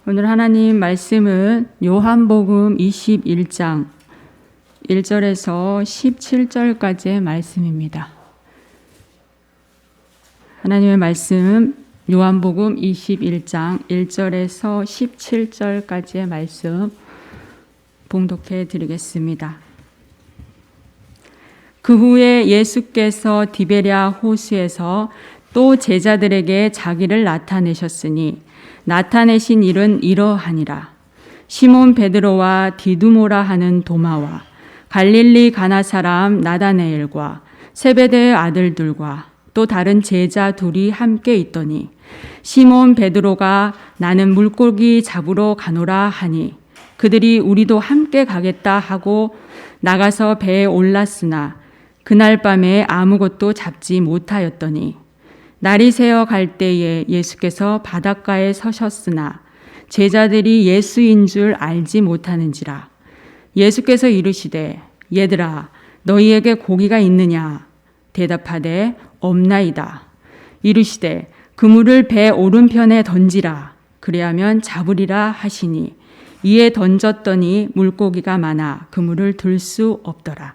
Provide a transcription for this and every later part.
오늘 하나님 말씀은 요한복음 21장 1절에서 17절까지의 말씀입니다. 하나님의 말씀 요한복음 21장 1절에서 17절까지의 말씀 봉독해 드리겠습니다. 그 후에 예수께서 디베랴 호수에서 또 제자들에게 자기를 나타내셨으니 나타내신 일은 이러하니라. 시몬 베드로와 디두모라 하는 도마와 갈릴리 가나 사람 나다나엘과 세베대의 아들들과 또 다른 제자 둘이 함께 있더니 시몬 베드로가 나는 물고기 잡으러 가노라 하니 그들이 우리도 함께 가겠다 하고 나가서 배에 올랐으나 그날 밤에 아무것도 잡지 못하였더니 날이 새어 갈 때에 예수께서 바닷가에 서셨으나 제자들이 예수인 줄 알지 못하는지라. 예수께서 이르시되 얘들아 너희에게 고기가 있느냐? 대답하되 없나이다. 이르시되 그물을 배 오른편에 던지라. 그리하면 잡으리라 하시니 이에 던졌더니 물고기가 많아 그물을 들 수 없더라.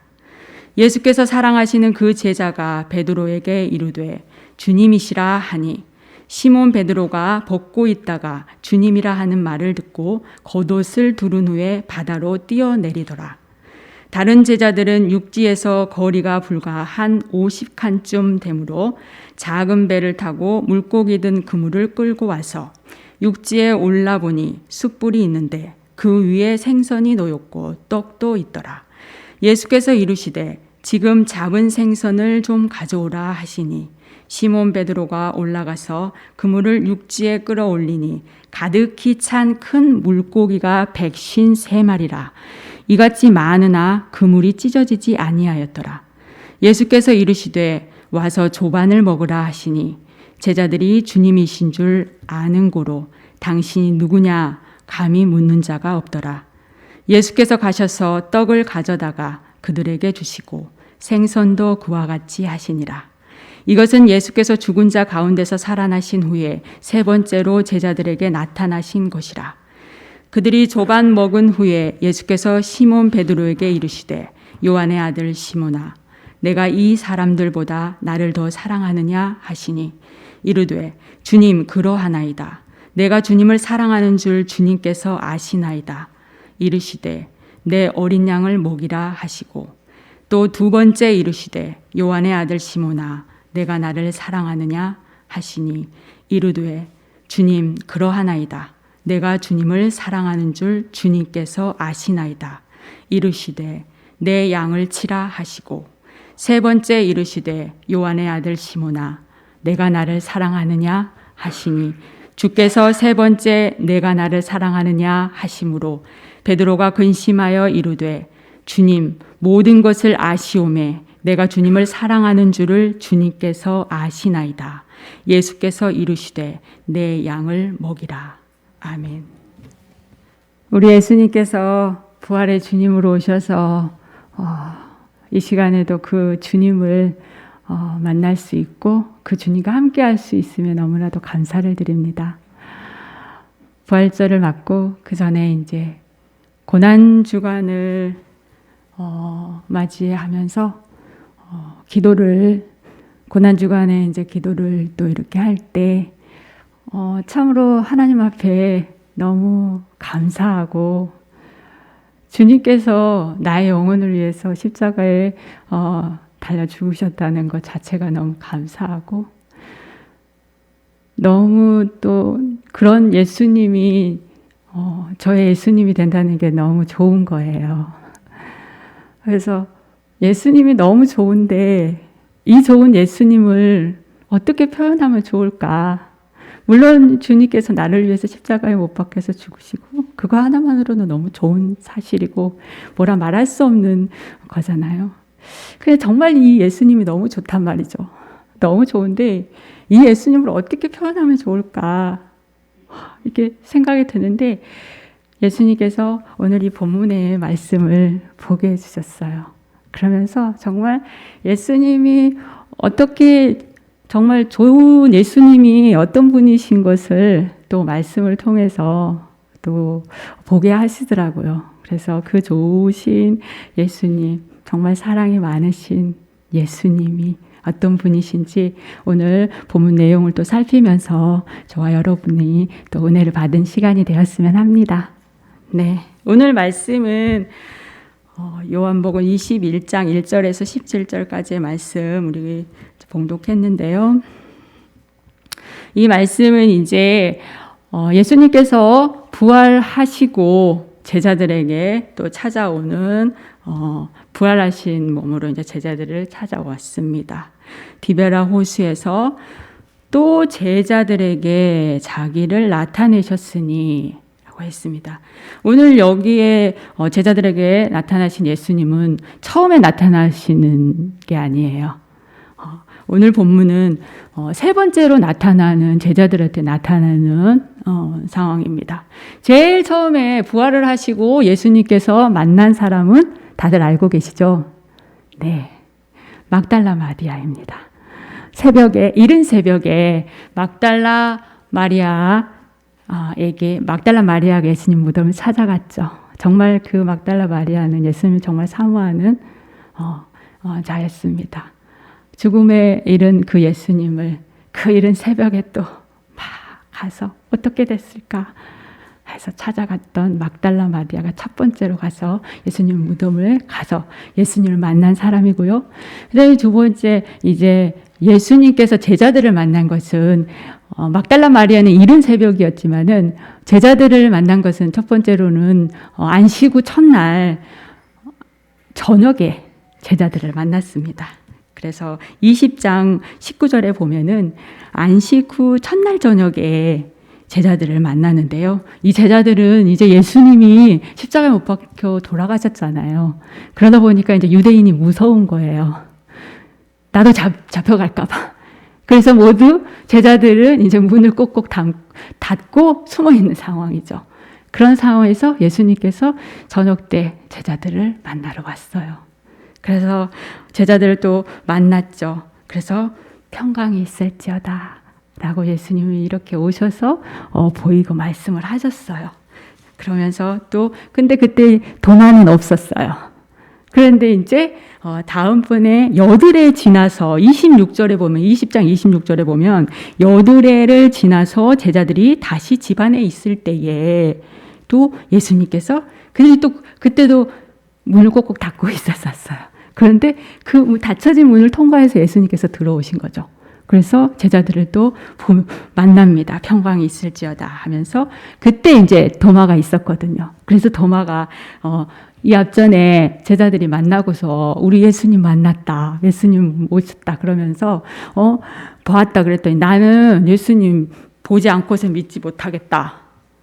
예수께서 사랑하시는 그 제자가 베드로에게 이르되 주님이시라 하니 시몬 베드로가 벗고 있다가 주님이라 하는 말을 듣고 겉옷을 두른 후에 바다로 뛰어내리더라. 다른 제자들은 육지에서 거리가 불과 한 50칸쯤 되므로 작은 배를 타고 물고기 든 그물을 끌고 와서 육지에 올라보니 숯불이 있는데 그 위에 생선이 놓였고 떡도 있더라. 예수께서 이르시되 지금 잡은 생선을 좀 가져오라 하시니 시몬 베드로가 올라가서 그물을 육지에 끌어올리니 가득히 찬 큰 물고기가 153마리라. 이같이 많으나 그물이 찢어지지 아니하였더라. 예수께서 이르시되 와서 조반을 먹으라 하시니 제자들이 주님이신 줄 아는 고로 당신이 누구냐 감히 묻는 자가 없더라. 예수께서 가셔서 떡을 가져다가 그들에게 주시고 생선도 그와 같이 하시니라. 이것은 예수께서 죽은 자 가운데서 살아나신 후에 세 번째로 제자들에게 나타나신 것이라. 그들이 조반 먹은 후에 예수께서 시몬 베드로에게 이르시되 요한의 아들 시몬아 내가 이 사람들보다 나를 더 사랑하느냐 하시니 이르되 주님 그러하나이다. 내가 주님을 사랑하는 줄 주님께서 아시나이다. 이르시되 내 어린 양을 먹이라 하시고 또 두 번째 이르시되 요한의 아들 시몬아 내가 나를 사랑하느냐 하시니 이르되 주님 그러하나이다. 내가 주님을 사랑하는 줄 주님께서 아시나이다. 이르시되 내 양을 치라 하시고 세 번째 이르시되 요한의 아들 시몬아 내가 나를 사랑하느냐 하시니 주께서 세 번째 내가 나를 사랑하느냐 하심으로 베드로가 근심하여 이르되 주님 모든 것을 아시오매 내가 주님을 사랑하는 줄을 주님께서 아시나이다. 예수께서 이르시되 내 양을 먹이라. 아멘. 우리 예수님께서 부활의 주님으로 오셔서 이 시간에도 그 주님을 만날 수 있고 그 주님과 함께 할 수 있으면 너무나도 감사를 드립니다. 부활절을 맞고 그 전에 이제 고난주간을 맞이하면서 기도를 고난주간에 이제 기도를 또 이렇게 할 때 참으로 하나님 앞에 너무 감사하고 주님께서 나의 영혼을 위해서 십자가에 달려 죽으셨다는 것 자체가 너무 감사하고 너무 또 그런 예수님이 저의 예수님이 된다는 게 너무 좋은 거예요. 그래서 예수님이 너무 좋은데 이 좋은 예수님을 어떻게 표현하면 좋을까? 물론 주님께서 나를 위해서 십자가에 못 박혀서 죽으시고 그거 하나만으로는 너무 좋은 사실이고 뭐라 말할 수 없는 거잖아요. 근데 정말 이 예수님이 너무 좋단 말이죠. 너무 좋은데 이 예수님을 어떻게 표현하면 좋을까? 이렇게 생각이 드는데 예수님께서 오늘 이 본문의 말씀을 보게 해주셨어요. 그러면서 정말 예수님이 어떻게 정말 좋은 예수님이 어떤 분이신 것을 또 말씀을 통해서 또 보게 하시더라고요. 그래서 그 좋으신 예수님, 정말 사랑이 많으신 예수님이 어떤 분이신지 오늘 본문 내용을 또 살피면서 저와 여러분이 또 은혜를 받은 시간이 되었으면 합니다. 네, 오늘 말씀은 요한복음 21장 1절에서 17절까지의 말씀 우리 봉독했는데요. 이 말씀은 이제 예수님께서 부활하시고 제자들에게 또 찾아오는 부활하신 몸으로 이제 제자들을 찾아왔습니다. 디베라 호수에서 또 제자들에게 자기를 나타내셨으니 라고 했습니다. 오늘 여기에 제자들에게 나타나신 예수님은 처음에 나타나시는 게 아니에요. 오늘 본문은 세 번째로 나타나는 제자들한테 나타나는 상황입니다. 제일 처음에 부활을 하시고 예수님께서 만난 사람은 다들 알고 계시죠? 네, 막달라 마리아입니다. 새벽에, 이른 새벽에 막달라 마리아가 예수님 무덤을 찾아갔죠. 정말 그 막달라 마리아는 예수님을 정말 사모하는 자였습니다. 죽음에 이른 그 예수님을 그 이른 새벽에 또 막 가서 어떻게 됐을까 해서 찾아갔던 막달라 마리아가 첫 번째로 가서 예수님 무덤을 가서 예수님을 만난 사람이고요. 그다음에 두 번째 이제 예수님께서 제자들을 만난 것은 막달라 마리아는 이른 새벽이었지만은 제자들을 만난 것은 첫 번째로는 안식 후 첫날 저녁에 제자들을 만났습니다. 그래서 20장 19절에 보면은 안식 후 첫날 저녁에 제자들을 만나는데요. 이 제자들은 이제 예수님이 십자가에 못 박혀 돌아가셨잖아요. 그러다 보니까 이제 유대인이 무서운 거예요. 나도 잡혀갈까봐. 그래서 모두 제자들은 이제 문을 꼭꼭 닫고 숨어 있는 상황이죠. 그런 상황에서 예수님께서 저녁 때 제자들을 만나러 왔어요. 그래서 제자들을 또 만났죠. 그래서 평강이 있을지어다 라고 예수님이 이렇게 오셔서 보이고 말씀을 하셨어요. 그러면서 또 근데 그때 도마는 없었어요. 그런데 이제 다음번에 여드레 지나서 26절에 보면 20장 26절에 보면 여드레를 지나서 제자들이 다시 집 안에 있을 때에 또 예수님께서 근데 또 그때도 문을 꼭꼭 닫고 있었어요. 그런데 그 닫혀진 문을 통과해서 예수님께서 들어오신 거죠. 그래서 제자들을 또 만납니다. 평강이 있을지어다 하면서 그때 이제 도마가 있었거든요. 그래서 도마가 이 앞전에 제자들이 만나고서 우리 예수님 만났다. 예수님 오셨다. 그러면서 보았다 그랬더니 나는 예수님 보지 않고서 믿지 못하겠다.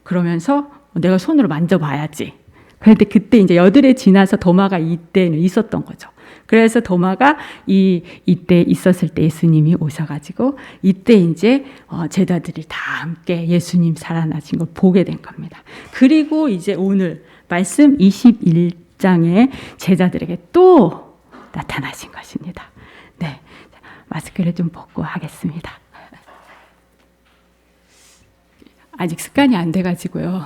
그러면서 내가 손으로 만져봐야지. 그런데 그때 이제 여드레 지나서 도마가 이때는 있었던 거죠. 그래서 도마가 이때 있었을 때 예수님이 오셔가지고 이때 이제 제자들이 다 함께 예수님 살아나신 걸 보게 된 겁니다. 그리고 이제 오늘 말씀 21장에 제자들에게 또 나타나신 것입니다. 네, 마스크를 좀 벗고 하겠습니다. 아직 습관이 안 돼가지고요.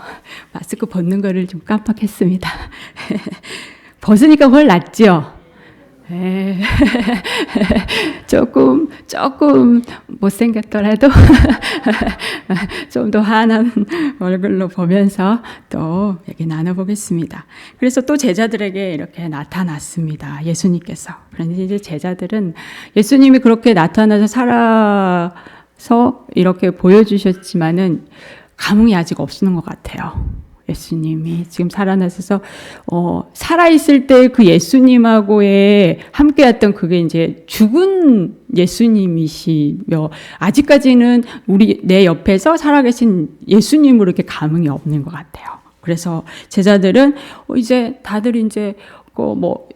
마스크 벗는 거를 좀 깜빡했습니다. 벗으니까 훨 낫죠? 조금 못생겼더라도 좀 더 환한 얼굴로 보면서 또 얘기 나눠보겠습니다. 그래서 또 제자들에게 이렇게 나타났습니다. 예수님께서. 그런데 이제 제자들은 예수님이 그렇게 나타나서 살아서 이렇게 보여주셨지만은 감흥이 아직 없는 것 같아요. 예수님이 지금 살아나셔서 살아있을 때 그 예수님하고의 함께했던 그게 이제 죽은 예수님이시며 아직까지는 내 옆에서 살아계신 예수님으로 이렇게 감흥이 없는 것 같아요. 그래서 제자들은 이제 다들 이제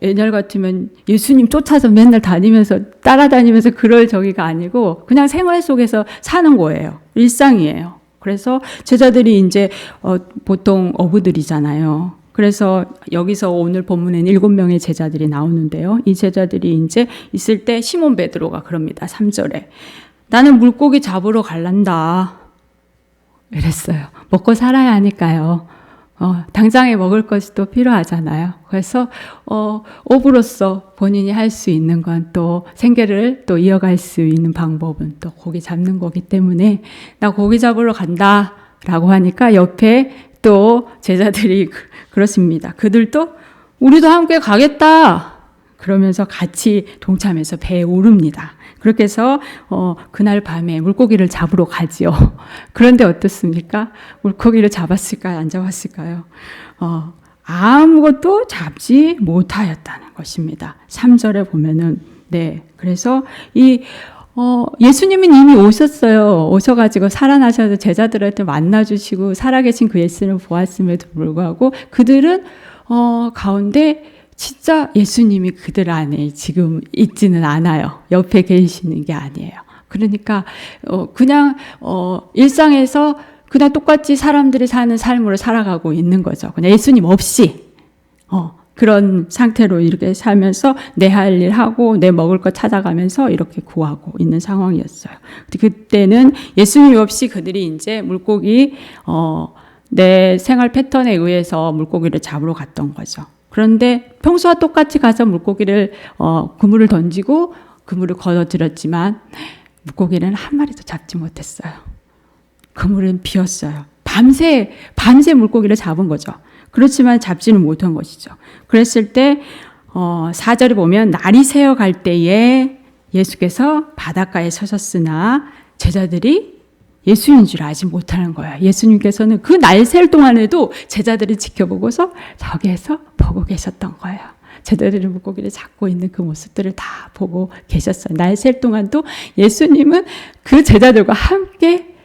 옛날 같으면 예수님 쫓아서 맨날 따라다니면서 그럴 저기가 아니고 그냥 생활 속에서 사는 거예요. 일상이에요. 그래서 제자들이 이제 보통 어부들이잖아요. 그래서 여기서 오늘 본문에는 7명의 제자들이 나오는데요. 이 제자들이 이제 있을 때 시몬 베드로가 그럽니다. 3절에 나는 물고기 잡으러 갈란다. 이랬어요. 먹고 살아야 하니까요. 당장에 먹을 것이 또 필요하잖아요. 그래서 어부로서 본인이 할 수 있는 건 또 생계를 또 이어갈 수 있는 방법은 또 고기 잡는 거기 때문에 나 고기 잡으러 간다 라고 하니까 옆에 또 제자들이 그렇습니다. 그들도 우리도 함께 가겠다 그러면서 같이 동참해서 배에 오릅니다. 그렇게 해서 그날 밤에 물고기를 잡으러 가지요. 그런데 어떻습니까? 물고기를 잡았을까요? 안 잡았을까요? 아무것도 잡지 못하였다는 것입니다. 3절에 보면은 그래서 예수님은 이미 오셨어요. 오셔가지고 살아나셔서 제자들한테 만나주시고 살아계신 그 예수님을 보았음에도 불구하고 그들은 가운데 진짜 예수님이 그들 안에 지금 있지는 않아요. 옆에 계시는 게 아니에요. 그러니까 그냥 일상에서 그냥 똑같이 사람들이 사는 삶으로 살아가고 있는 거죠. 그냥 예수님 없이 그런 상태로 이렇게 살면서 내 할 일 하고 내 먹을 거 찾아가면서 이렇게 구하고 있는 상황이었어요. 그때는 예수님 없이 그들이 이제 물고기 내 생활 패턴에 의해서 물고기를 잡으러 갔던 거죠. 그런데 평소와 똑같이 가서 물고기를 그물을 던지고 그물을 걷어들였지만 물고기는 한 마리도 잡지 못했어요. 그물은 비었어요. 밤새 물고기를 잡은 거죠. 그렇지만 잡지는 못한 것이죠. 그랬을 때 4절에 보면 날이 새어 갈 때에 예수께서 바닷가에 서셨으나 제자들이 예수인 줄 알지 못하는 거예요. 예수님께서는 그 날 셀 동안에도 제자들을 지켜보고서 저기에서 보고 계셨던 거예요. 제자들이 물고기를 잡고 있는 그 모습들을 다 보고 계셨어요. 날 셀 동안도 예수님은 그 제자들과 함께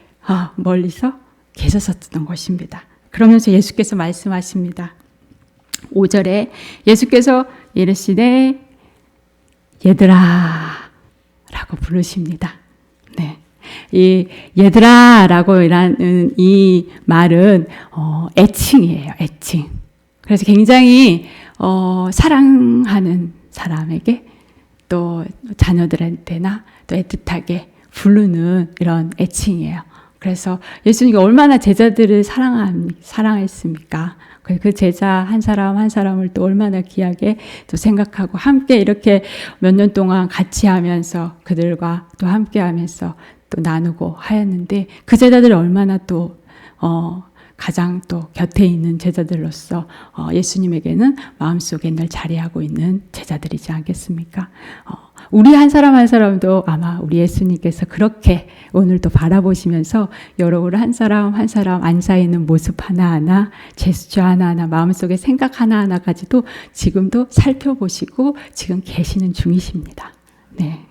멀리서 계셨었던 것입니다. 그러면서 예수께서 말씀하십니다. 5절에 예수께서 이르시되 얘들아 라고 부르십니다. 이 얘들아 라고 라는 이 말은 애칭이에요. 애칭. 그래서 굉장히 사랑하는 사람에게 또 자녀들한테나 또 애틋하게 부르는 이런 애칭이에요. 그래서 예수님이 얼마나 제자들을 사랑했습니까? 그 제자 한 사람 한 사람을 또 얼마나 귀하게 또 생각하고 함께 이렇게 몇 년 동안 같이 하면서 그들과 또 함께 하면서 또 나누고 하였는데 그 제자들이 얼마나 또 가장 또 곁에 있는 제자들로서 예수님에게는 마음속에 늘 자리하고 있는 제자들이지 않겠습니까? 우리 한 사람 한 사람도 아마 우리 예수님께서 그렇게 오늘도 바라보시면서 여러분 한 사람 한 사람 앉아있는 모습 하나하나 제스처 하나하나 마음속에 생각 하나하나까지도 지금도 살펴보시고 지금 계시는 중이십니다.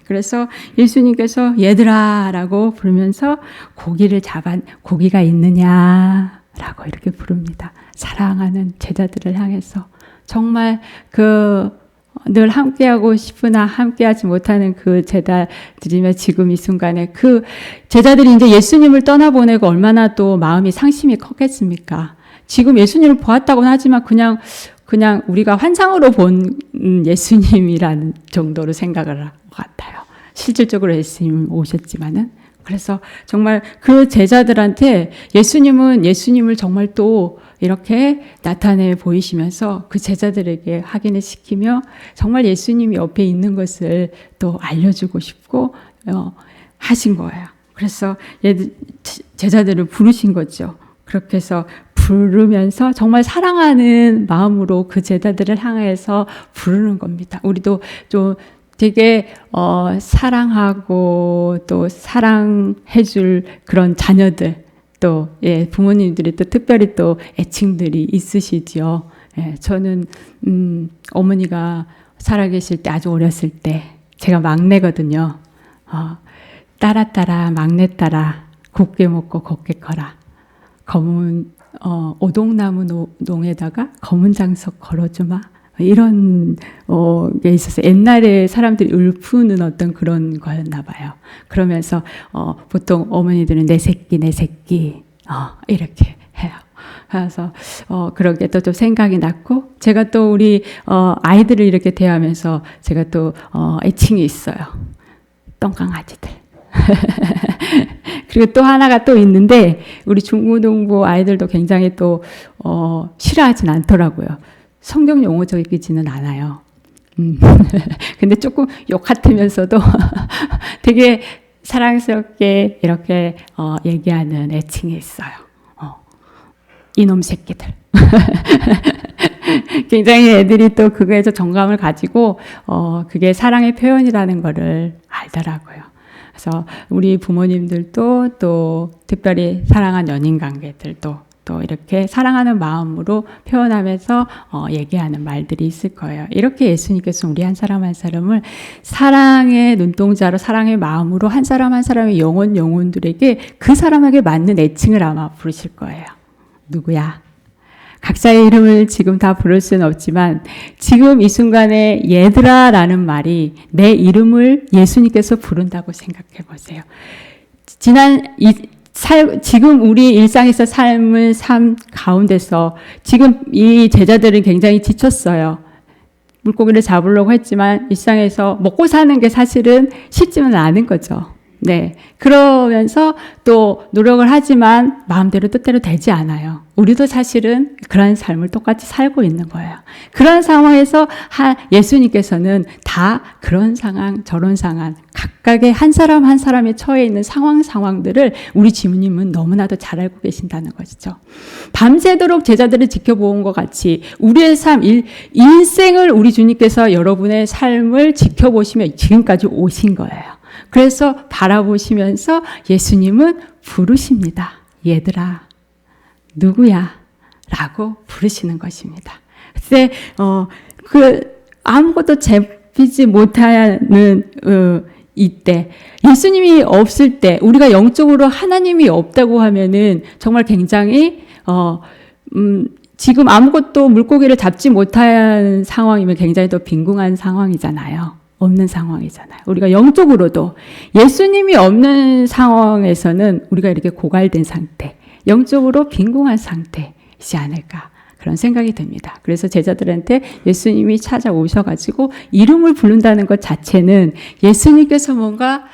그래서 예수님께서 얘들아 라고 부르면서 고기가 있느냐 라고 이렇게 부릅니다. 사랑하는 제자들을 향해서 정말 늘 함께하고 싶으나 함께하지 못하는 그 제자들이며 지금 이 순간에 그 제자들이 이제 예수님을 떠나보내고 얼마나 또 마음이 상심이 컸겠습니까? 지금 예수님을 보았다고는 하지만 그냥 우리가 환상으로 본 예수님이라는 정도로 생각을 할 것 같아요. 실질적으로 예수님 오셨지만은 그래서 정말 그 제자들한테 예수님을 정말 또 이렇게 나타내 보이시면서 그 제자들에게 확인을 시키며 정말 예수님이 옆에 있는 것을 또 알려주고 싶고 하신 거예요. 그래서 제자들을 부르신 거죠. 그렇게 해서 부르면서 정말 사랑하는 마음으로 그 제자들을 향해서 부르는 겁니다. 우리도 좀 되게 사랑하고 또 사랑해줄 그런 자녀들 또 부모님들이 또 특별히 또 애칭들이 있으시죠. 저는 어머니가 살아계실 때 아주 어렸을 때 제가 막내거든요. 따라 막내 따라 곱게 먹고 곱게 커라. 검은 오동나무 농에다가 검은 장석 걸어주마. 이런 게 있어서 옛날에 사람들이 읊는 어떤 그런 거였나 봐요. 그러면서 보통 어머니들은 내 새끼 이렇게 해요. 그래서 그렇게 또 좀 생각이 났고 제가 또 우리 아이들을 이렇게 대하면서 제가 또 애칭이 있어요. 똥강아지들. 그리고 또 하나가 또 있는데 우리 중고등부 아이들도 굉장히 또 싫어하진 않더라고요. 성경 용어적이지는 않아요. 근데 조금 욕 같으면서도 되게 사랑스럽게 이렇게 얘기하는 애칭이 있어요. 이놈 새끼들. 굉장히 애들이 또 그거에서 정감을 가지고 그게 사랑의 표현이라는 거를 알더라고요. 그래서 우리 부모님들도 또 특별히 사랑한 연인 관계들도 또 이렇게 사랑하는 마음으로 표현하면서 얘기하는 말들이 있을 거예요. 이렇게 예수님께서 우리 한 사람 한 사람을 사랑의 눈동자로 사랑의 마음으로 한 사람 한 사람의 영혼들에게 그 사람에게 맞는 애칭을 아마 부르실 거예요. 누구야? 각자의 이름을 지금 다 부를 수는 없지만 지금 이 순간에 얘들아 라는 말이 내 이름을 예수님께서 부른다고 생각해 보세요. 지금 우리 일상에서 삶을 삶 가운데서 지금 이 제자들은 굉장히 지쳤어요. 물고기를 잡으려고 했지만 일상에서 먹고 사는 게 사실은 쉽지는 않은 거죠. 네. 그러면서 또 노력을 하지만 마음대로 뜻대로 되지 않아요. 우리도 사실은 그런 삶을 똑같이 살고 있는 거예요. 그런 상황에서 예수님께서는 다 그런 상황, 저런 상황, 각각의 한 사람 한 사람에 처해 있는 상황들을 우리 주님은 너무나도 잘 알고 계신다는 것이죠. 밤새도록 제자들을 지켜본 것 같이 우리의 삶, 인생을 우리 주님께서 여러분의 삶을 지켜보시며 지금까지 오신 거예요. 그래서 바라보시면서 예수님은 부르십니다. 얘들아, 누구야? 라고 부르시는 것입니다. 그때, 아무것도 잡히지 못하는, 이때, 예수님이 없을 때, 우리가 영적으로 하나님이 없다고 하면은 정말 굉장히, 지금 아무것도 물고기를 잡지 못한 상황이면 굉장히 더 빈궁한 상황이잖아요. 없는 상황이잖아요. 우리가 영적으로도 예수님이 없는 상황에서는 우리가 이렇게 고갈된 상태, 영적으로 빈궁한 상태이지 않을까 그런 생각이 듭니다. 그래서 제자들한테 예수님이 찾아오셔가지고 이름을 부른다는 것 자체는 예수님께서 뭔가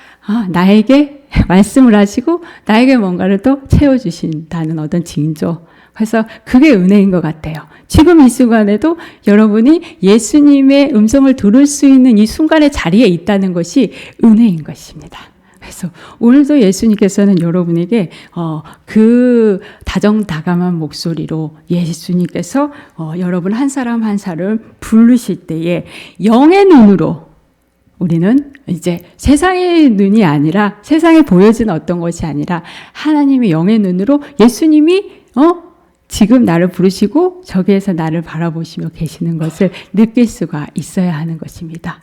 나에게 말씀을 하시고 나에게 뭔가를 또 채워주신다는 어떤 징조, 그래서 그게 은혜인 것 같아요. 지금 이 순간에도 여러분이 예수님의 음성을 들을 수 있는 이 순간의 자리에 있다는 것이 은혜인 것입니다. 그래서 오늘도 예수님께서는 여러분에게 그 다정다감한 목소리로 예수님께서 여러분 한 사람 한 사람 부르실 때에 영의 눈으로 우리는 이제 세상의 눈이 아니라 세상에 보여지는 어떤 것이 아니라 하나님의 영의 눈으로 예수님이 지금 나를 부르시고 저기에서 나를 바라보시며 계시는 것을 느낄 수가 있어야 하는 것입니다.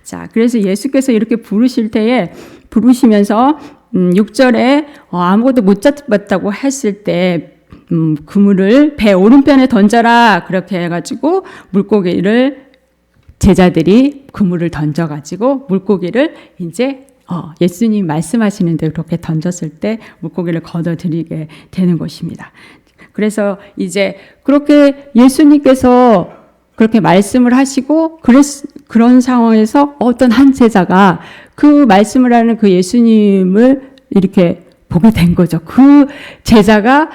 자, 그래서 예수께서 이렇게 부르실 때에 부르시면서 6절에 아무것도 못 잡았다고 했을 때 그물을 배 오른편에 던져라 그렇게 해가지고 물고기를 제자들이 그물을 던져가지고 물고기를 이제 예수님 말씀하시는 대로 그렇게 던졌을 때 물고기를 걷어들이게 되는 것입니다. 그래서 이제 그렇게 예수님께서 그렇게 말씀을 하시고 그런 상황에서 어떤 한 제자가 그 말씀을 하는 그 예수님을 이렇게 보게 된 거죠. 그 제자가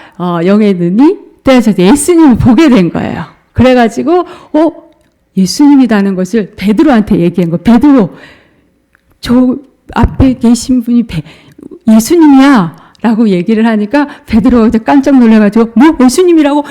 영의 눈이 떼어져서 예수님을 보게 된 거예요. 그래가지고 예수님이라는 것을 베드로한테 얘기한 거예요. 베드로, 저 앞에 계신 분이 예수님이야 라고 얘기를 하니까 베드로가 깜짝 놀라가지고 뭐 예수님이라고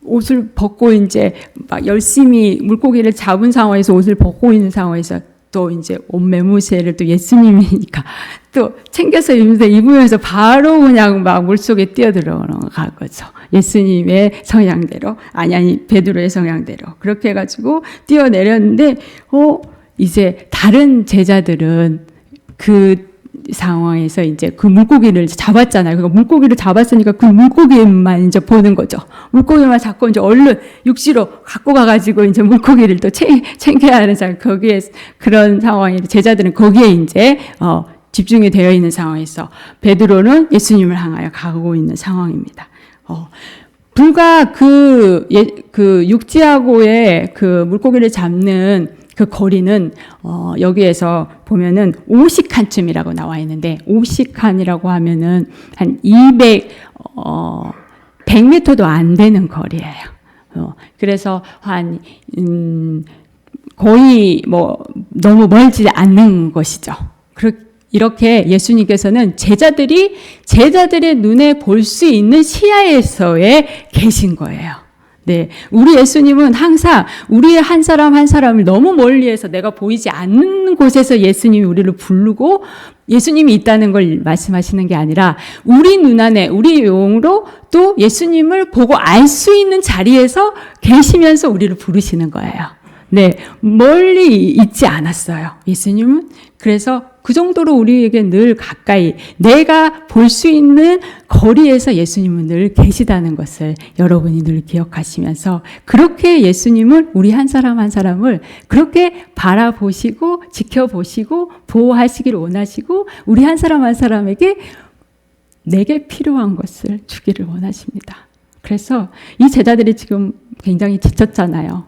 옷을 벗고 이제 막 열심히 물고기를 잡은 상황에서 옷을 벗고 있는 상황에서 또 이제 옷 매무새를 또 예수님이니까 또 챙겨서 입으면서 바로 그냥 막 물속에 뛰어들어가는 거죠. 예수님의 성향대로 아니 베드로의 성향대로 그렇게 해가지고 뛰어내렸는데 이제 다른 제자들은 그 상황에서 이제 그 물고기를 잡았잖아요. 그러니까 물고기를 잡았으니까 그 물고기만 이제 보는 거죠. 물고기만 잡고 이제 얼른 육지로 갖고 가가지고 이제 물고기를 또 챙겨야 하는 상황. 거기에 그런 상황에 제자들은 거기에 이제 집중이 되어 있는 상황에서 베드로는 예수님을 향하여 가고 있는 상황입니다. 불과 그 육지하고의 그 물고기를 잡는 그 거리는 여기에서 보면은 50칸쯤이라고 나와 있는데 50칸이라고 하면은 한 100m도 안 되는 거리예요. 그래서 한 거의 뭐 너무 멀지 않는 것이죠. 이렇게 예수님께서는 제자들의 눈에 볼 수 있는 시야에서에 계신 거예요. 네, 우리 예수님은 항상 우리 한 사람 한 사람을 너무 멀리해서 내가 보이지 않는 곳에서 예수님이 우리를 부르고 예수님이 있다는 걸 말씀하시는 게 아니라 우리 눈 안에 우리 영으로 또 예수님을 보고 알 수 있는 자리에서 계시면서 우리를 부르시는 거예요. 네, 멀리 있지 않았어요. 예수님은 그래서 그 정도로 우리에게 늘 가까이 내가 볼 수 있는 거리에서 예수님은 늘 계시다는 것을 여러분이 늘 기억하시면서 그렇게 예수님을 우리 한 사람 한 사람을 그렇게 바라보시고 지켜보시고 보호하시기를 원하시고 우리 한 사람 한 사람에게 내게 필요한 것을 주기를 원하십니다. 그래서 이 제자들이 지금 굉장히 지쳤잖아요.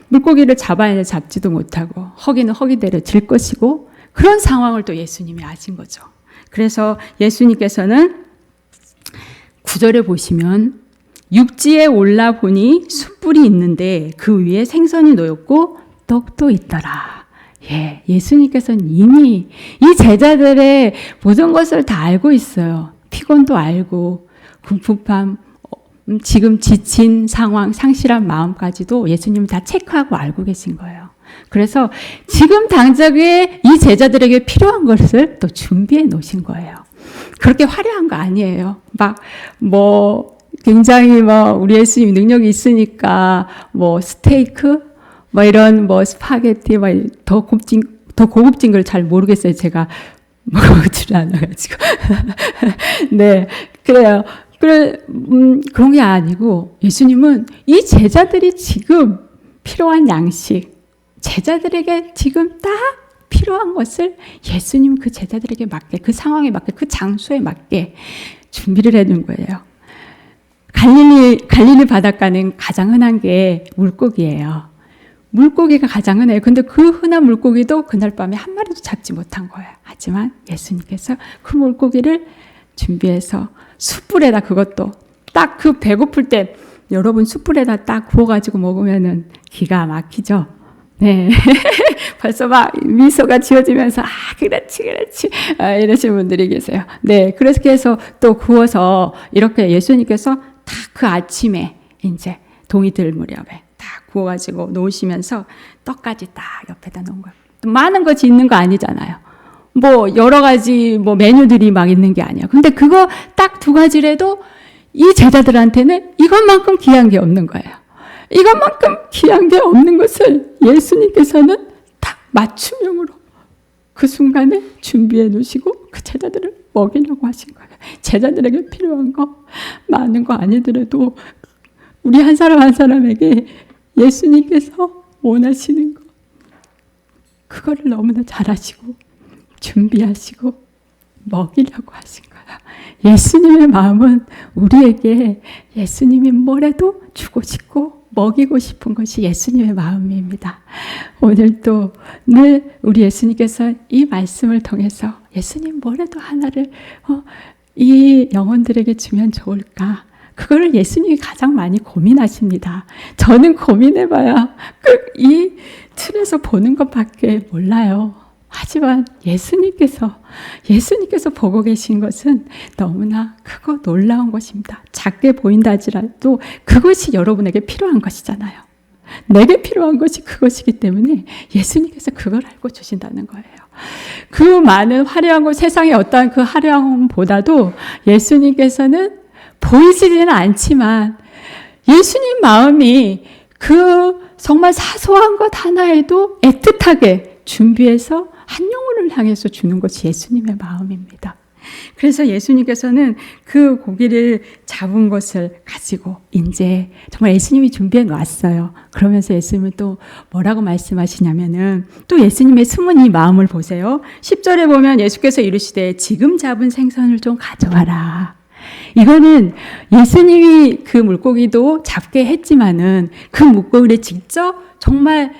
물고기를 잡아야 하는데 잡지도 못하고 허기는 허기대로 질 것이고 그런 상황을 또 예수님이 아신 거죠. 그래서 예수님께서는 9절에 보시면 육지에 올라보니 숯불이 있는데 그 위에 생선이 놓였고 떡도 있더라. 예, 예수님께서는 이미 이 제자들의 모든 것을 다 알고 있어요. 피곤도 알고 궁핍함 지금 지친 상황, 상실한 마음까지도 예수님은 다 체크하고 알고 계신 거예요. 그래서 지금 당장에 이 제자들에게 필요한 것을 또 준비해 놓으신 거예요. 그렇게 화려한 거 아니에요. 굉장히 우리 예수님 능력이 있으니까 스테이크, 이런 스파게티, 더 고급진 걸 잘 모르겠어요. 제가 먹어보질 않아가지고. 네, 그래요. 그런 게 아니고 예수님은 이 제자들이 지금 필요한 양식, 제자들에게 지금 딱 필요한 것을 예수님 그 제자들에게 맞게, 그 상황에 맞게, 그 장소에 맞게 준비를 해둔 거예요. 갈릴리 바닷가는 가장 흔한 게 물고기예요. 물고기가 가장 흔해요. 근데 그 흔한 물고기도 그날 밤에 한 마리도 잡지 못한 거예요. 하지만 예수님께서 그 물고기를 준비해서 숯불에다 그것도 딱 그 배고플 때 여러분 숯불에다 딱 구워가지고 먹으면은 기가 막히죠. 네. 벌써 미소가 지어지면서 그렇지 이러시는 분들이 계세요. 네. 그래서 또 구워서 이렇게 예수님께서 딱 그 아침에 이제 동이 들 무렵에 딱 구워가지고 놓으시면서 떡까지 딱 옆에다 놓은 거예요. 많은 것이 있는 거 아니잖아요. 여러 가지 메뉴들이 막 있는 게 아니야. 근데 그거 딱 2가지라도 이 제자들한테는 이것만큼 귀한 게 없는 거예요. 이것만큼 귀한 게 없는 것을 예수님께서는 딱 맞춤형으로 그 순간에 준비해 놓으시고 그 제자들을 먹이려고 하신 거예요. 제자들에게 필요한 거 많은 거 아니더라도 우리 한 사람 한 사람에게 예수님께서 원하시는 거 그거를 너무나 잘하시고 준비하시고 먹이려고 하신 거예요. 예수님의 마음은 우리에게 예수님이 뭐라도 주고 싶고 먹이고 싶은 것이 예수님의 마음입니다. 오늘도 늘 우리 예수님께서 이 말씀을 통해서 예수님 뭐라도 하나를 이 영혼들에게 주면 좋을까? 그거를 예수님이 가장 많이 고민하십니다. 저는 고민해봐야 이 틀에서 보는 것밖에 몰라요. 하지만 예수님께서 보고 계신 것은 너무나 크고 놀라운 것입니다. 작게 보인다 할지라도 그것이 여러분에게 필요한 것이잖아요. 내게 필요한 것이 그것이기 때문에 예수님께서 그걸 알고 주신다는 거예요. 그 많은 화려한 것, 세상의 어떠한 그 화려함보다도 예수님께서는 보이지는 않지만 예수님 마음이 그 정말 사소한 것 하나에도 애틋하게 준비해서 한 영혼을 향해서 주는 것이 예수님의 마음입니다. 그래서 예수님께서는 그 고기를 잡은 것을 가지고 이제 정말 예수님이 준비해 놨어요. 그러면서 예수님은 또 뭐라고 말씀하시냐면은 또 예수님의 숨은 이 마음을 보세요. 10절에 보면 예수께서 이르시되 지금 잡은 생선을 좀 가져와라. 이거는 예수님이 그 물고기도 잡게 했지만은 그 물고기를 직접 정말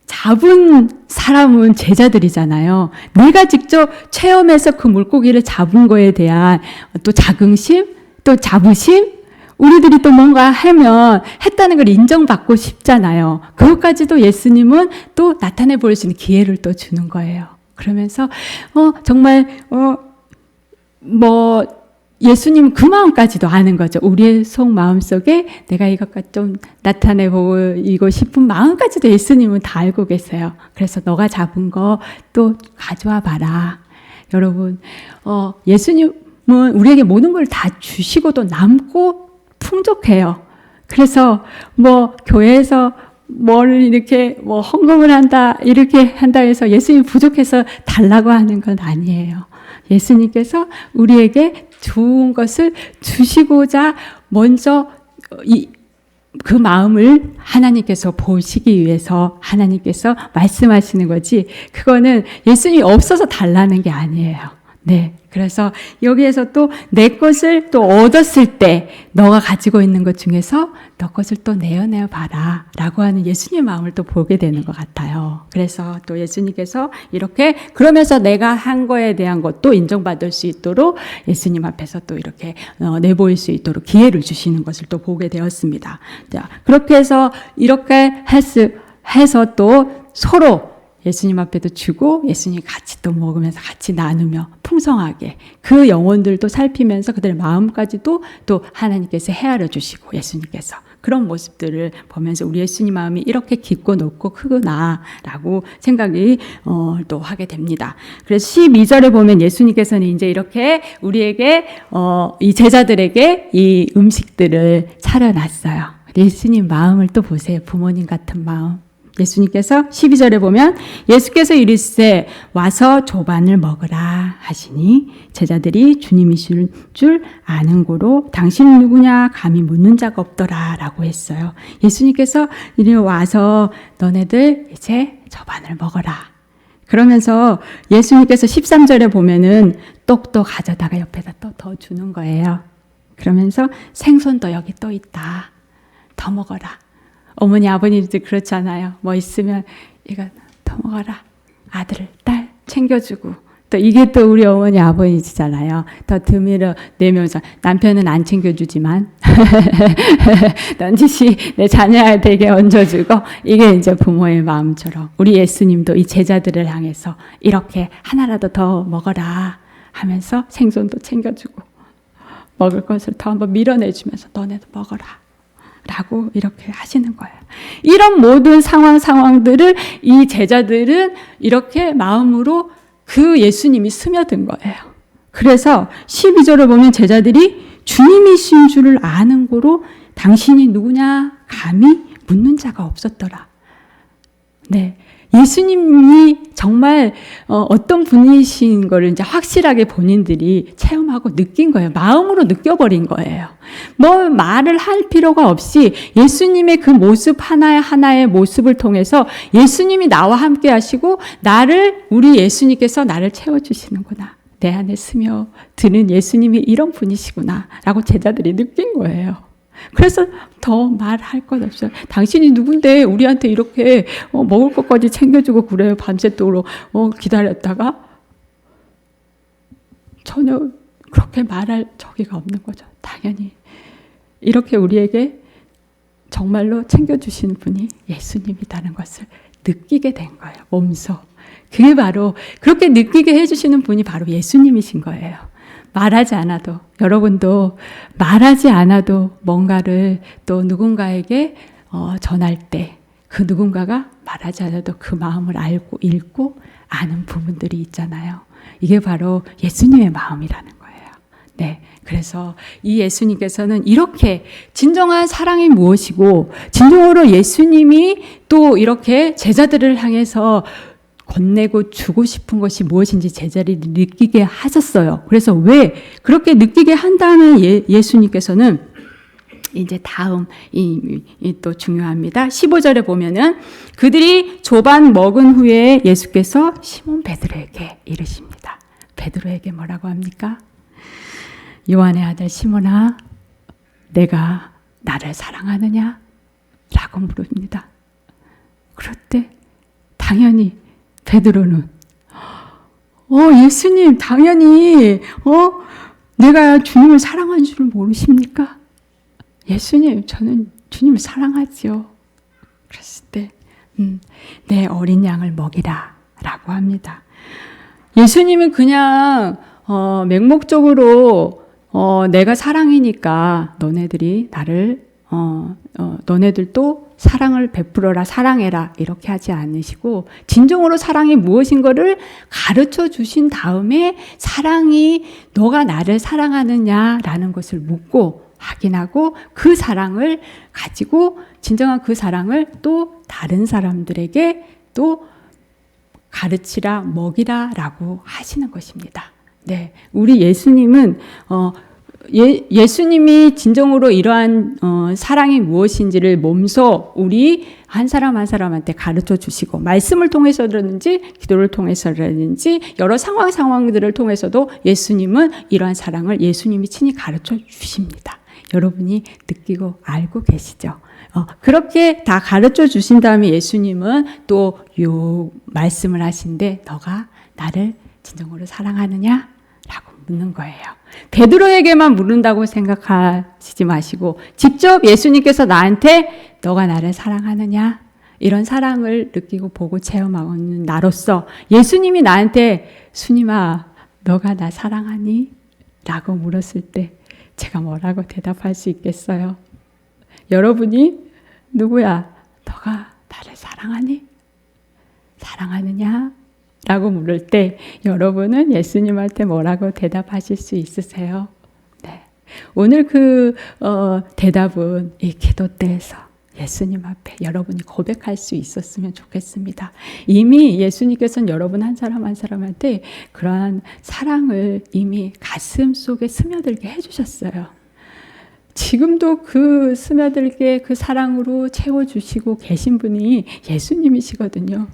잡은 사람은 제자들이잖아요. 내가 직접 체험해서 그 물고기를 잡은 거에 대한 또 자긍심, 또 자부심, 우리들이 또 뭔가 하면 했다는 걸 인정받고 싶잖아요. 그것까지도 예수님은 또 나타내 보일 수 있는 기회를 또 주는 거예요. 그러면서 정말 예수님 그 마음까지도 아는 거죠. 우리의 속 마음속에 내가 이것까지 좀 나타내 보이고 싶은 마음까지도 예수님은 다 알고 계세요. 그래서 너가 잡은 거 또 가져와 봐라. 여러분, 예수님은 우리에게 모든 걸 다 주시고도 남고 풍족해요. 그래서 교회에서 뭘 이렇게 헌금을 한다, 이렇게 한다 해서 예수님 부족해서 달라고 하는 건 아니에요. 예수님께서 우리에게 좋은 것을 주시고자 먼저 그 마음을 하나님께서 보시기 위해서 하나님께서 말씀하시는 거지, 그거는 예수님이 없어서 달라는 게 아니에요. 네. 그래서 여기에서 또 내 것을 또 얻었을 때 너가 가지고 있는 것 중에서 너 것을 또 내어내어 봐라 라고 하는 예수님의 마음을 또 보게 되는 것 같아요. 그래서 또 예수님께서 이렇게 그러면서 내가 한 거에 대한 것도 인정받을 수 있도록 예수님 앞에서 또 이렇게 내보일 수 있도록 기회를 주시는 것을 또 보게 되었습니다. 자, 그렇게 해서 이렇게 해서 또 서로 예수님 앞에도 주고 예수님 같이 또 먹으면서 같이 나누며 풍성하게 그 영혼들도 살피면서 그들의 마음까지도 또 하나님께서 헤아려 주시고 예수님께서 그런 모습들을 보면서 우리 예수님 마음이 이렇게 깊고 높고 크구나라고 생각이 또 하게 됩니다. 그래서 12절에 보면 예수님께서는 이제 이렇게 우리에게 이 제자들에게 이 음식들을 차려놨어요. 예수님 마음을 또 보세요. 부모님 같은 마음. 예수님께서 12절에 보면 예수께서 이르시되 와서 조반을 먹으라 하시니 제자들이 주님이신 줄 아는 고로 당신 누구냐 감히 묻는 자가 없더라 라고 했어요. 예수님께서 이리 와서 너네들 이제 조반을 먹어라. 그러면서 예수님께서 13절에 보면은 떡도 가져다가 옆에다 또 더 주는 거예요. 그러면서 생선도 여기 또 있다. 더 먹어라. 어머니 아버님들 그렇잖아요. 뭐 있으면 이거 더 먹어라. 아들 딸 챙겨주고 또 이게 또 우리 어머니 아버지잖아요. 더 드밀어 내면서 남편은 안 챙겨주지만 넌지시 내 자녀에게 얹어주고 이게 이제 부모의 마음처럼 우리 예수님도 이 제자들을 향해서 이렇게 하나라도 더 먹어라 하면서 생선도 챙겨주고 먹을 것을 더 한번 밀어내주면서 너네도 먹어라 라고 이렇게 하시는 거예요. 이런 모든 상황들을 이 제자들은 이렇게 마음으로 그 예수님이 스며든 거예요. 그래서 12절을 보면 제자들이 주님이신 줄을 아는 고로 당신이 누구냐 감히 묻는 자가 없었더라. 네. 예수님이 정말 어떤 분이신 거를 이제 확실하게 본인들이 체험하고 느낀 거예요. 마음으로 느껴버린 거예요. 뭐 말을 할 필요가 없이 예수님의 그 모습 하나의 모습을 통해서 예수님이 나와 함께 하시고 우리 예수님께서 나를 채워주시는구나. 내 안에 스며드는 예수님이 이런 분이시구나 라고 제자들이 느낀 거예요. 그래서 더 말할 것 없어요. 당신이 누군데 우리한테 이렇게 먹을 것까지 챙겨주고 그래요. 밤새도록 기다렸다가 전혀 그렇게 말할 저기가 없는 거죠. 당연히 이렇게 우리에게 정말로 챙겨주시는 분이 예수님이라는 것을 느끼게 된 거예요. 몸소. 그게 바로 그렇게 느끼게 해주시는 분이 바로 예수님이신 거예요. 말하지 않아도 여러분도 말하지 않아도 뭔가를 또 누군가에게 전할 때 그 누군가가 말하지 않아도 그 마음을 알고 읽고 아는 부분들이 있잖아요. 이게 바로 예수님의 마음이라는 거예요. 네, 그래서 이 예수님께서는 이렇게 진정한 사랑이 무엇이고 진정으로 예수님이 또 이렇게 제자들을 향해서 건네고 주고 싶은 것이 무엇인지 제자들이 느끼게 하셨어요. 그래서 왜 그렇게 느끼게 한다는 예수님께서는 이제 다음 또 중요합니다. 15절에 보면은 그들이 조반 먹은 후에 예수께서 시몬 베드로에게 이르십니다. 베드로에게 뭐라고 합니까? 요한의 아들 시몬아, 내가 나를 사랑하느냐? 라고 물읍니다. 그럴 때 당연히 베드로는 예수님 당연히 내가 주님을 사랑하는 줄 모르십니까? 예수님 저는 주님을 사랑하지요. 그랬을 때 내 어린 양을 먹이라 라고 합니다. 예수님은 그냥 맹목적으로 내가 사랑이니까 너네들이 나를 너네들도 사랑을 베풀어라, 사랑해라 이렇게 하지 않으시고 진정으로 사랑이 무엇인가를 가르쳐 주신 다음에 사랑이 너가 나를 사랑하느냐라는 것을 묻고 확인하고 그 사랑을 가지고 진정한 그 사랑을 또 다른 사람들에게 또 가르치라, 먹이라 라고 하시는 것입니다. 네, 우리 예수님은 예수님이 진정으로 이러한 사랑이 무엇인지를 몸소 우리 한 사람 한 사람한테 가르쳐 주시고 말씀을 통해서라든지 기도를 통해서라든지 여러 상황들을 통해서도 예수님은 이러한 사랑을 예수님이 친히 가르쳐 주십니다. 여러분이 느끼고 알고 계시죠? 그렇게 다 가르쳐 주신 다음에 예수님은 또 요 말씀을 하신데 너가 나를 진정으로 사랑하느냐? 라고 묻는 거예요. 베드로에게만 물은다고 생각하시지 마시고 직접 예수님께서 나한테 너가 나를 사랑하느냐? 이런 사랑을 느끼고 보고 체험하는 나로서 예수님이 나한테 순임아 너가 나 사랑하니? 라고 물었을 때 제가 뭐라고 대답할 수 있겠어요? 여러분이 누구야? 너가 나를 사랑하니? 사랑하느냐? 라고 물을 때 여러분은 예수님한테 뭐라고 대답하실 수 있으세요? 네. 오늘 그 대답은 이 기도 때에서 예수님 앞에 여러분이 고백할 수 있었으면 좋겠습니다. 이미 예수님께서는 여러분 한 사람 한 사람한테 그러한 사랑을 이미 가슴 속에 스며들게 해주셨어요. 지금도 그 스며들게 그 사랑으로 채워주시고 계신 분이 예수님이시거든요.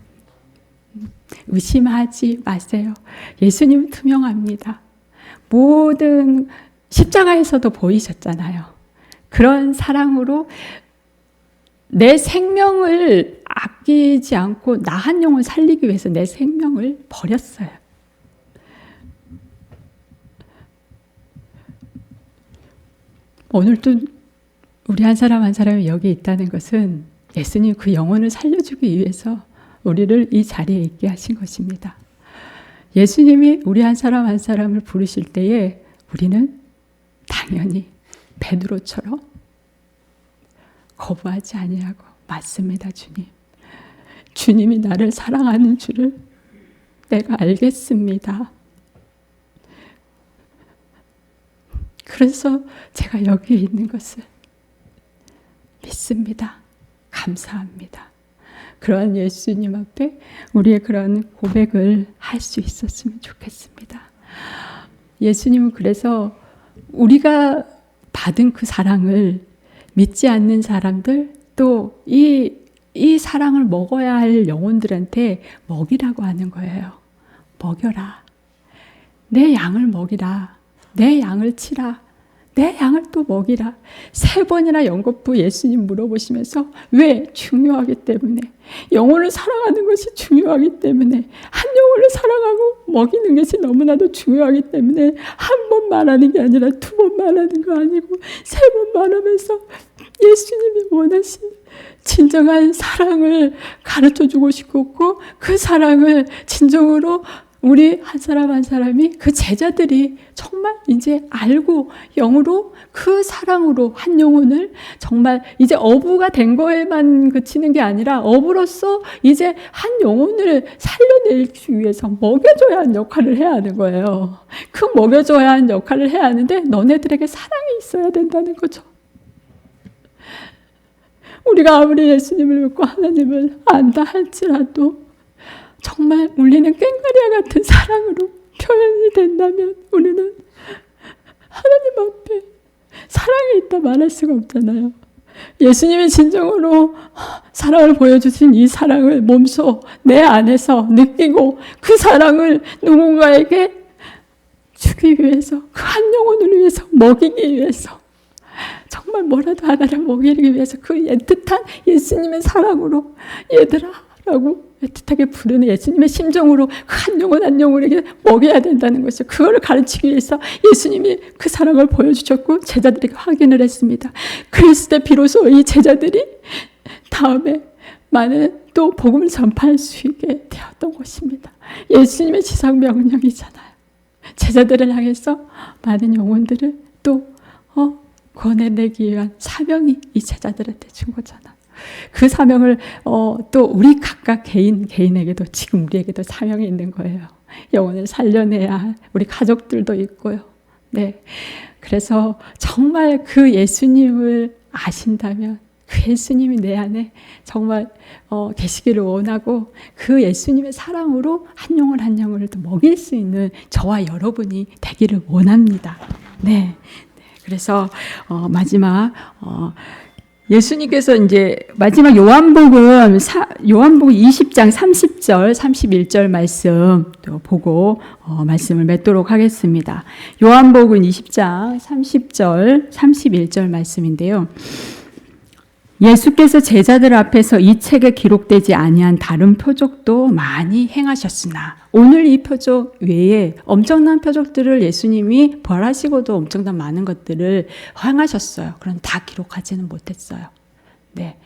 의심하지 마세요. 예수님은 투명합니다. 모든 십자가에서도 보이셨잖아요. 그런 사랑으로 내 생명을 아끼지 않고 나 한 영혼 살리기 위해서 내 생명을 버렸어요. 오늘도 우리 한 사람 한 사람이 여기 있다는 것은 예수님 그 영혼을 살려주기 위해서 우리를 이 자리에 있게 하신 것입니다. 예수님이 우리 한 사람 한 사람을 부르실 때에 우리는 당연히 베드로처럼 거부하지 아니하고 맞습니다, 주님. 주님이 나를 사랑하는 줄을 내가 알겠습니다. 그래서 제가 여기에 있는 것을 믿습니다. 감사합니다. 그러한 예수님 앞에 우리의 그런 고백을 할 수 있었으면 좋겠습니다. 예수님은 그래서 우리가 받은 그 사랑을 믿지 않는 사람들 또 이 사랑을 먹어야 할 영혼들한테 먹이라고 하는 거예요. 먹여라. 내 양을 먹이라. 내 양을 치라. 내 양을 또 먹이라. 3번이나 연거푸 예수님 물어보시면서 왜? 중요하기 때문에. 영혼을 사랑하는 것이 중요하기 때문에. 한 영혼을 사랑하고 먹이는 것이 너무나도 중요하기 때문에 한 번 말하는 게 아니라 2번 말하는 거 아니고 3번 말하면서 예수님이 원하신 진정한 사랑을 가르쳐주고 싶었고 그 사랑을 진정으로 우리 한 사람 한 사람이 그 제자들이 정말 이제 알고 영으로 그 사랑으로 한 영혼을 정말 이제 어부가 된 거에만 그치는 게 아니라 어부로서 이제 한 영혼을 살려내기 위해서 먹여줘야 하는 역할을 해야 하는 거예요. 그 먹여줘야 하는 역할을 해야 하는데 너네들에게 사랑이 있어야 된다는 거죠. 우리가 아무리 예수님을 믿고 하나님을 안다 할지라도 정말 우리는 꽹과리와 같은 사랑으로 표현이 된다면 우리는 하나님 앞에 사랑이 있다 말할 수가 없잖아요. 예수님이 진정으로 사랑을 보여주신 이 사랑을 몸소 내 안에서 느끼고 그 사랑을 누군가에게 주기 위해서 그 한 영혼을 위해서 먹이기 위해서 정말 뭐라도 하나를 먹이기 위해서 그 애틋한 예수님의 사랑으로 얘들아 라고 애틋하게 부르는 예수님의 심정으로 한 영혼 한 영혼에게 먹여야 된다는 것이죠. 그거를 가르치기 위해서 예수님이 그 사랑을 보여주셨고 제자들에게 확인을 했습니다. 그랬을 때 비로소 이 제자들이 다음에 많은 또 복음을 전파할 수 있게 되었던 것입니다. 예수님의 지상 명령이잖아요. 제자들을 향해서 많은 영혼들을 또 권해내기 위한 사명이 이 제자들한테 준 거잖아. 그 사명을 또 우리 각각 개인에게도 지금 우리에게도 사명이 있는 거예요. 영혼을 살려내야 할 우리 가족들도 있고요. 네, 그래서 정말 그 예수님을 아신다면 그 예수님이 내 안에 정말 계시기를 원하고 그 예수님의 사랑으로 한 영혼 한 영혼을 또 먹일 수 있는 저와 여러분이 되기를 원합니다. 네, 그래서 마지막 예수님께서 이제 마지막 요한복음 20장 30절, 31절 말씀 또 보고 말씀을 맺도록 하겠습니다. 요한복음 20장 30절, 31절 말씀인데요. 예수께서 제자들 앞에서 이 책에 기록되지 아니한 다른 표적도 많이 행하셨으나 오늘 이 표적 외에 엄청난 표적들을 예수님이 벌하시고도 엄청난 많은 것들을 행하셨어요. 그럼 다 기록하지는 못했어요. 네.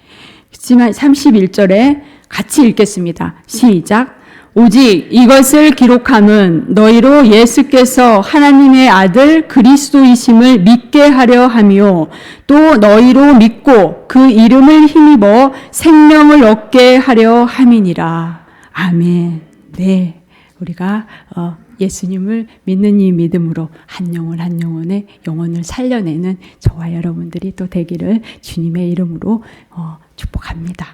그렇지만 31절에 같이 읽겠습니다. 시작. 오직 이것을 기록함은 너희로 예수께서 하나님의 아들 그리스도이심을 믿게 하려 하며 또 너희로 믿고 그 이름을 힘입어 생명을 얻게 하려 함이니라. 아멘. 네, 우리가 예수님을 믿는 이 믿음으로 한 영혼 한 영혼의 영혼을 살려내는 저와 여러분들이 또 되기를 주님의 이름으로 축복합니다.